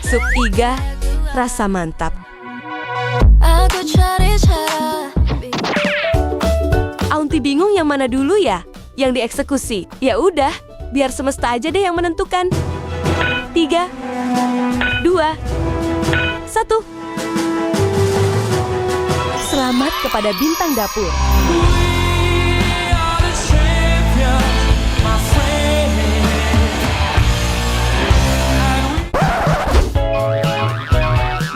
Sup iga, rasa mantap. Aunty bingung yang mana dulu ya? Yang dieksekusi. Ya udah, biar semesta aja deh yang menentukan. 3, 2, 1. Selamat kepada bintang dapur.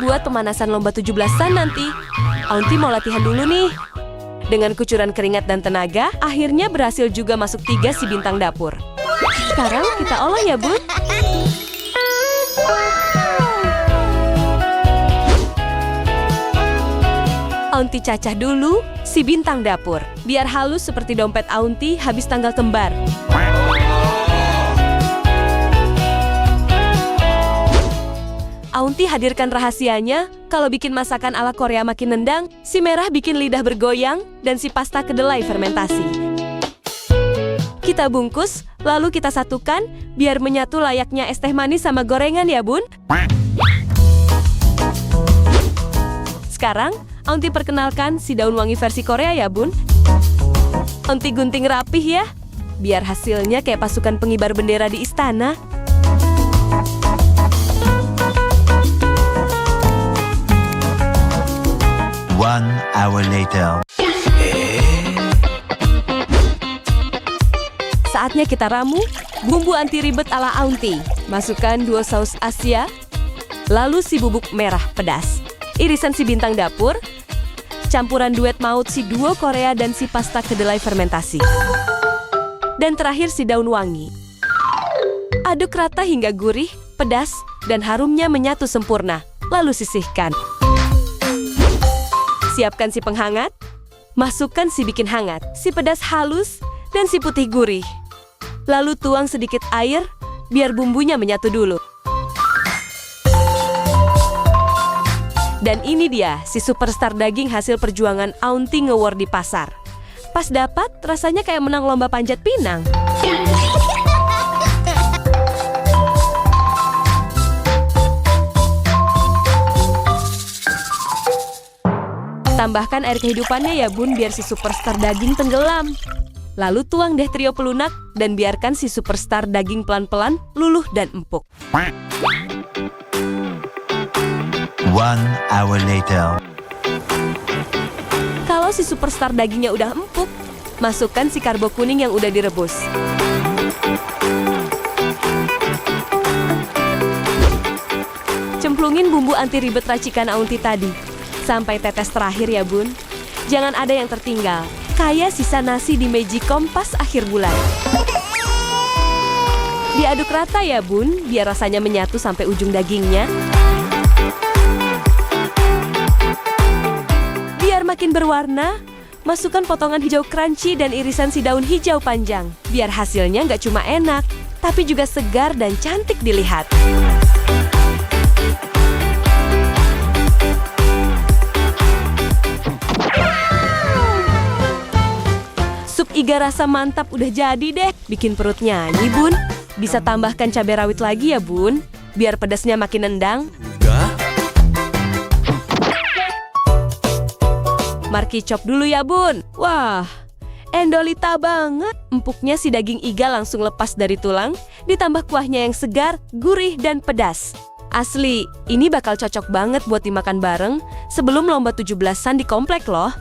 Buat pemanasan lomba 17-an nanti, Aunty mau latihan dulu nih. Dengan kucuran keringat dan tenaga, akhirnya berhasil juga masuk 3 si bintang dapur. Sekarang kita olah ya, Bun. Aunty cacah dulu si bintang dapur, biar halus seperti dompet Aunty habis tanggal kembar. Aunty hadirkan rahasianya, kalau bikin masakan ala Korea makin nendang, si merah bikin lidah bergoyang, dan si pasta kedelai fermentasi. Kita bungkus, lalu kita satukan, biar menyatu layaknya es teh manis sama gorengan ya, Bun. Sekarang, Aunty perkenalkan si daun wangi versi Korea ya, Bun. Aunty gunting rapih ya, biar hasilnya kayak pasukan pengibar bendera di istana. One hour later. Saatnya kita ramu bumbu anti ribet ala Aunty. Masukkan 2 saus Asia, lalu si bubuk merah pedas, irisan si bintang dapur, campuran duet maut si duo Korea dan si pasta kedelai fermentasi. Dan terakhir si daun wangi. Aduk rata hingga gurih, pedas, dan harumnya menyatu sempurna. Lalu sisihkan. Siapkan si penghangat, masukkan si bikin hangat, si pedas halus, dan si putih gurih. Lalu tuang sedikit air, biar bumbunya menyatu dulu. Dan ini dia, si superstar daging hasil perjuangan Aunty nge-war di pasar. Pas dapat, rasanya kayak menang lomba panjat pinang. Tambahkan air kehidupannya ya, Bun, biar si superstar daging tenggelam. Lalu tuang deh trio pelunak dan biarkan si superstar daging pelan-pelan luluh dan empuk. 1 hour later. Kalau si superstar dagingnya udah empuk, masukkan si karbo kuning yang udah direbus. Cemplungin bumbu anti ribet racikan Aunty tadi. Sampai tetes terakhir ya, Bun. Jangan ada yang tertinggal. Kayak sisa nasi di Magicom pas akhir bulan. Diaduk rata ya, Bun, biar rasanya menyatu sampai ujung dagingnya. Biar makin berwarna, masukkan potongan hijau crunchy dan irisan si daun hijau panjang. Biar hasilnya nggak cuma enak, tapi juga segar dan cantik dilihat. Sup iga rasa mantap udah jadi deh. Bikin perut nyanyi, Bun. Bisa tambahkan cabai rawit lagi ya, Bun, biar pedasnya makin nendang. Marki chop dulu ya, Bun. Wah, endolita banget. Empuknya si daging iga langsung lepas dari tulang, ditambah kuahnya yang segar, gurih, dan pedas. Asli, ini bakal cocok banget buat dimakan bareng sebelum lomba 17-an di komplek loh.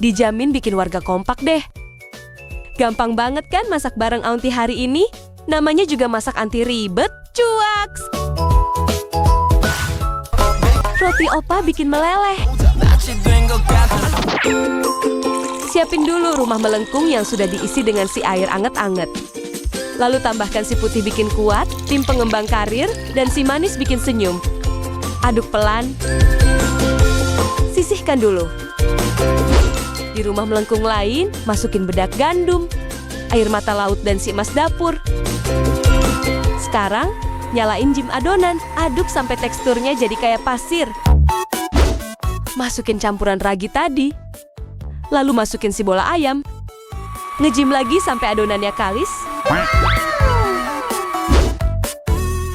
Dijamin bikin warga kompak deh. Gampang banget kan masak bareng Aunty hari ini? Namanya juga masak anti ribet, cuaks! Roti opa bikin meleleh. Siapin dulu rumah melengkung yang sudah diisi dengan si air anget-anget. Lalu tambahkan si putih bikin kuat, tim pengembang karir, dan si manis bikin senyum. Aduk pelan. Sisihkan dulu. Di rumah melengkung lain, masukin bedak gandum, air mata laut dan si emas dapur. Sekarang, nyalain jim adonan, aduk sampai teksturnya jadi kayak pasir. Masukin campuran ragi tadi. Lalu masukin si bola ayam. Ngejim lagi sampai adonannya kalis.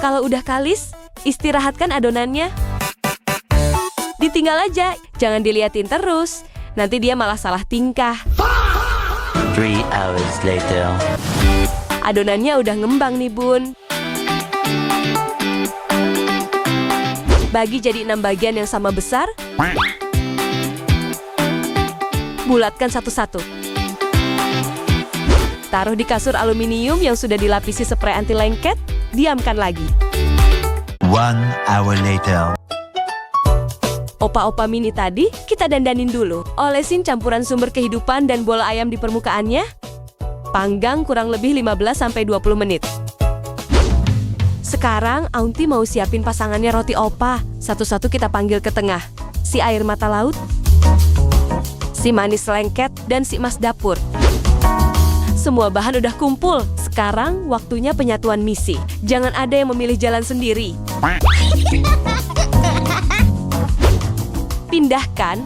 Kalau udah kalis, Istirahatkan adonannya. Ditinggal aja, jangan diliatin terus. Nanti dia malah salah tingkah. 3 hours later. Adonannya udah ngembang nih, Bun. Bagi jadi 6 bagian yang sama besar. Bulatkan satu-satu. Taruh di kasur aluminium yang sudah dilapisi spray anti lengket. Diamkan lagi. 1 hour later. Opa-opa mini tadi kita dandanin dulu. Olesin campuran sumber kehidupan dan bola ayam di permukaannya. Panggang kurang lebih 15-20 menit. Sekarang Aunty mau siapin pasangannya roti opa. Satu-satu kita panggil ke tengah. Si air mata laut, si manis lengket, dan si mas dapur. Semua bahan udah kumpul. Sekarang waktunya penyatuan misi. Jangan ada yang memilih jalan sendiri. Pindahkan.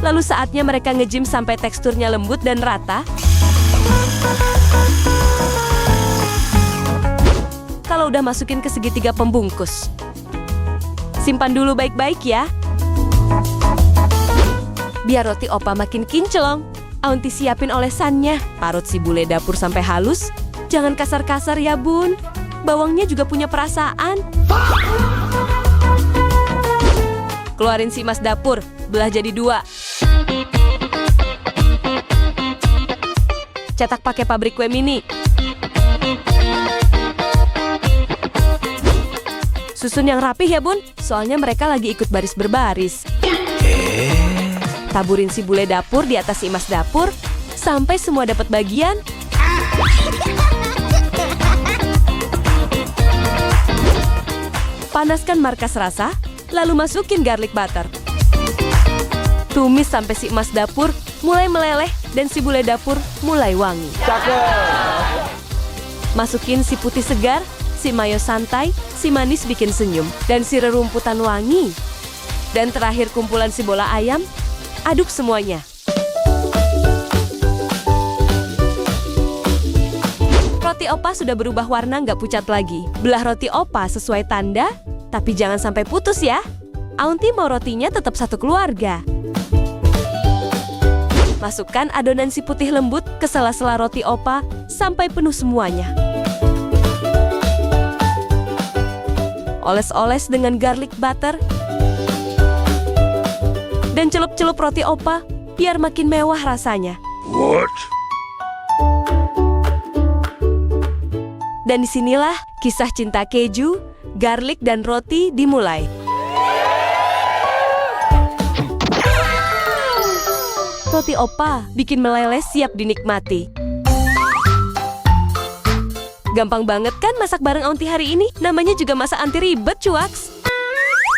Lalu saatnya mereka nge-gym sampai teksturnya lembut dan rata. Kalau udah masukin ke segitiga pembungkus. Simpan dulu baik-baik ya. Biar roti opa makin kinclong, Aunty siapin olesannya. Parut si bule dapur sampai halus. Jangan kasar-kasar ya, Bun. Bawangnya juga punya perasaan. Keluarin si mas dapur, belah jadi 2. Cetak pakai pabrik kue mini. Susun yang rapih ya, Bun. Soalnya mereka lagi ikut baris berbaris. Taburin si bule dapur di atas si mas dapur sampai semua dapat bagian. Panaskan markas rasa, lalu masukin garlic butter. Tumis sampai si mas dapur mulai meleleh dan si bule dapur mulai wangi. Masukin si putih segar, si mayo santai, si manis bikin senyum, dan si rerumputan wangi. Dan terakhir kumpulan si bola ayam. Aduk semuanya. Roti opa sudah berubah warna, nggak pucat lagi. Belah roti opa sesuai tanda, tapi jangan sampai putus ya. Aunty mau rotinya tetap satu keluarga. Masukkan adonan si putih lembut ke sela-sela roti opa sampai penuh semuanya. Oles-oles dengan garlic butter. Dan celup-celup roti opa biar makin mewah rasanya. What? Dan disinilah kisah cinta keju, garlic, dan roti dimulai. Roti opa bikin meleleh siap dinikmati. Gampang banget kan masak bareng Aunty hari ini? Namanya juga masak anti ribet, cuaks.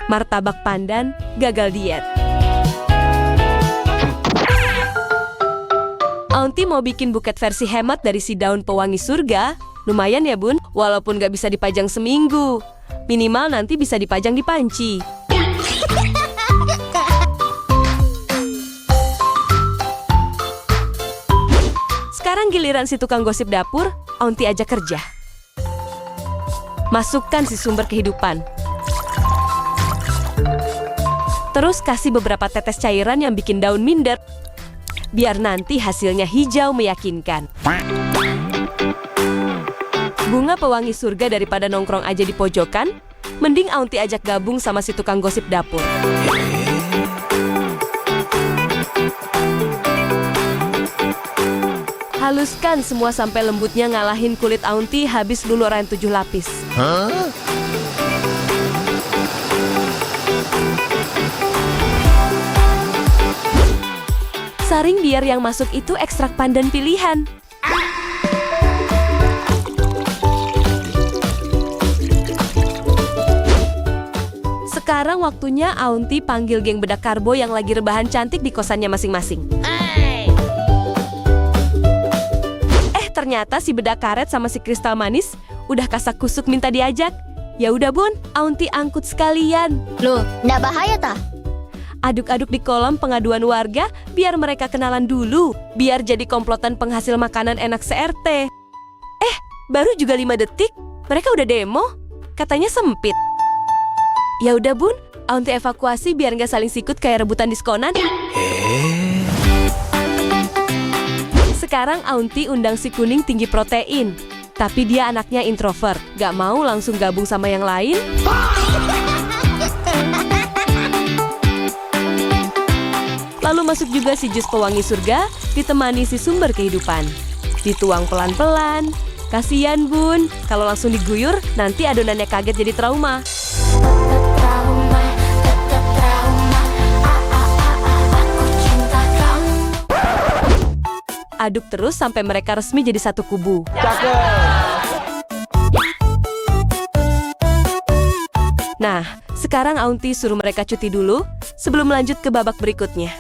Martabak pandan gagal diet. Aunty mau bikin buket versi hemat dari si daun pewangi surga. Lumayan ya, Bun, walaupun gak bisa dipajang seminggu. Minimal nanti bisa dipajang di panci. Sekarang giliran si tukang gosip dapur, Aunty ajak kerja. Masukkan si sumber kehidupan. Terus kasih beberapa tetes cairan yang bikin daun minder. Biar nanti hasilnya hijau meyakinkan. Bunga pewangi surga daripada nongkrong aja di pojokan, mending Aunty ajak gabung sama si tukang gosip dapur. Haluskan semua sampai lembutnya ngalahin kulit Aunty habis luluran 7 lapis. Saring biar yang masuk itu ekstrak pandan pilihan. Sekarang waktunya Aunty panggil geng bedak karbo yang lagi rebahan cantik di kosannya masing-masing. Ternyata si bedak karet sama si kristal manis udah kasak kusuk minta diajak. Ya udah, Bun, Aunty angkut sekalian. Loh, nggak bahaya tah? Aduk-aduk di kolom pengaduan warga biar mereka kenalan dulu. Biar jadi komplotan penghasil makanan enak se-RT. Baru juga 5 detik, mereka udah demo. katanya sempit. Ya udah Bun, Aunty evakuasi biar nggak saling sikut kayak rebutan diskonan. Sekarang Aunty undang si kuning tinggi protein. Tapi dia anaknya introvert, gak mau langsung gabung sama yang lain. Lalu masuk juga si jus pewangi surga, ditemani si sumber kehidupan. Dituang pelan-pelan. Kasian Bun, kalau langsung diguyur, nanti adonannya kaget jadi trauma. Aduk terus sampai mereka resmi jadi satu kubu. Nah, sekarang Aunty suruh mereka cuti dulu sebelum lanjut ke babak berikutnya.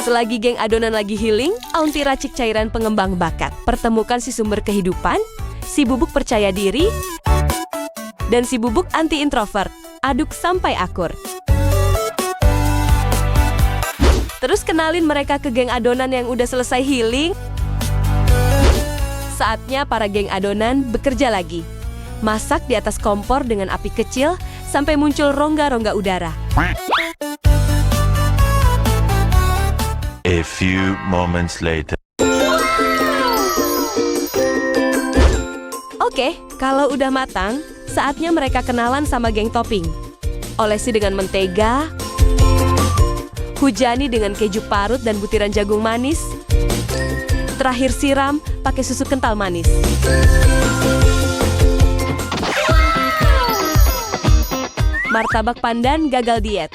Selagi geng adonan lagi healing, Aunty racik cairan pengembang bakat. Pertemukan si sumber kehidupan, si bubuk percaya diri, dan si bubuk anti introvert. Aduk sampai akur. Terus kenalin mereka ke geng adonan yang udah selesai healing. Saatnya para geng adonan bekerja lagi. Masak di atas kompor dengan api kecil sampai muncul rongga-rongga udara. A few moments later. Oke, kalau udah matang, saatnya mereka kenalan sama geng topping. Olesi dengan mentega, hujani dengan keju parut dan butiran jagung manis. Terakhir siram pakai susu kental manis. Martabak pandan gagal diet.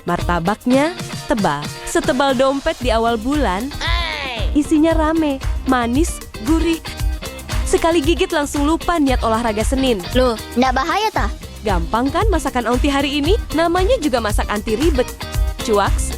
Martabaknya tebal, setebal dompet di awal bulan. Isinya rame, manis, gurih. Sekali gigit langsung lupa niat olahraga Senin. Loh, nggak bahaya tah? Gampang kan masakan Aunty hari ini? Namanya juga masak anti ribet. Cuaks.